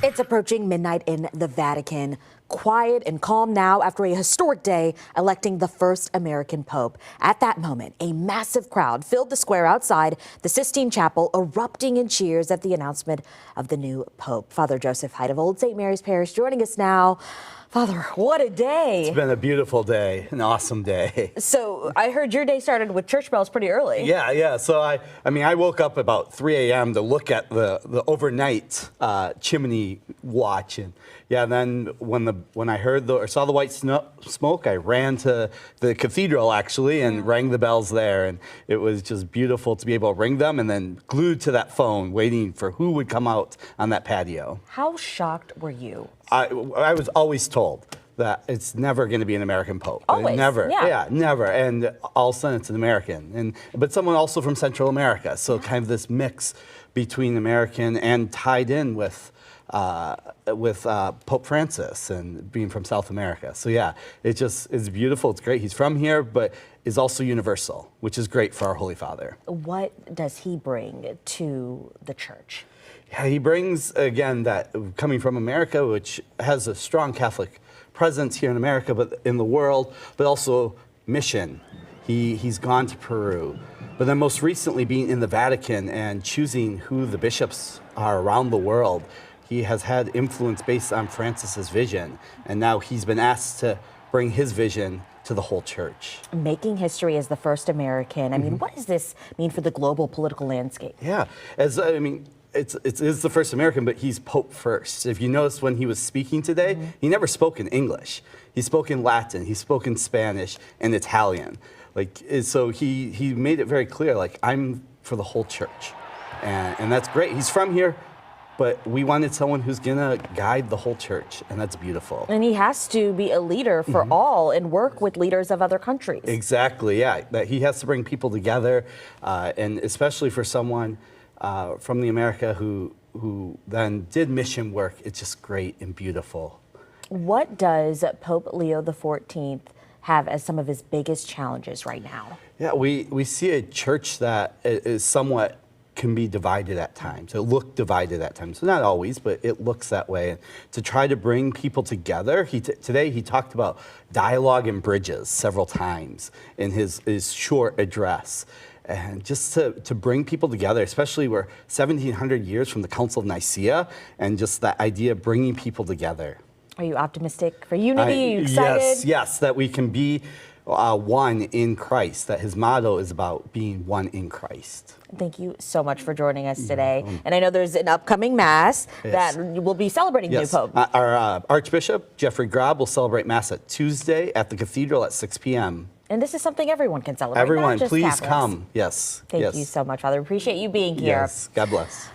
It's approaching midnight in the Vatican. Quiet and calm now after a historic day electing the first American pope. At that moment, a massive crowd filled the square outside the Sistine Chapel, erupting in cheers at the announcement of the new pope. Father Joseph Heidt of Old St. Mary's Parish joining us now. Father, what a day. It's been a beautiful day, an awesome day. So I heard your day started with church bells pretty early. Yeah. So I woke up about 3 a.m. to look at the overnight chimney watch, and then when I heard or saw the white smoke, I ran to the cathedral actually and rang the bells there, and it was just beautiful to be able to ring them and then glued to that phone, waiting for who would come out on that patio. How shocked were you? I was always told that it's never going to be an American pope. Always, never. yeah. Never. And all of a sudden it's an American, but someone also from Central America. So kind of this mix between American and tied in with Pope Francis and being from South America. So yeah, it's beautiful. It's great. He's from here, but is also universal, which is great for our Holy Father. What does he bring to the church? Yeah, he brings, again, that coming from America, which has a strong Catholic presence here in America, but in the world, but also mission. He's gone to Peru, but then most recently being in the Vatican and choosing who the bishops are around the world. He has had influence based on Francis's vision, and now he's been asked to bring his vision to the whole church. Making history as the first American. I mean, what does this mean for the global political landscape? Yeah, it is the first American, but he's Pope first. If you notice when he was speaking today, he never spoke in English. He spoke in Latin, he spoke in Spanish and Italian. So he made it very clear, I'm for the whole church. And that's great. He's from here, but we wanted someone who's gonna guide the whole church, and that's beautiful. And he has to be a leader for all and work with leaders of other countries. Exactly, yeah. That he has to bring people together, and especially for someone from the America who then did mission work. It's just great and beautiful. What does Pope Leo XIV have as some of his biggest challenges right now? Yeah, we see a church that is somewhat can be divided at times. It look divided at times. So not always, but it looks that way. To try to bring people together, today he talked about dialogue and bridges several times in his short address. And just to bring people together, especially we're 1,700 years from the Council of Nicaea, and just that idea of bringing people together. Are you optimistic for unity? Are you excited? Yes, that we can be one in Christ, that his motto is about being one in Christ. Thank you so much for joining us today. And I know there's an upcoming Mass that will be celebrating the new Pope. Our Archbishop, Jeffrey Grob, will celebrate Mass at Tuesday at the Cathedral at 6 p.m. And this is something everyone can celebrate. Everyone, not just please Catholics. come. Yes. Thank you so much, Father. Appreciate you being here. Yes. God bless.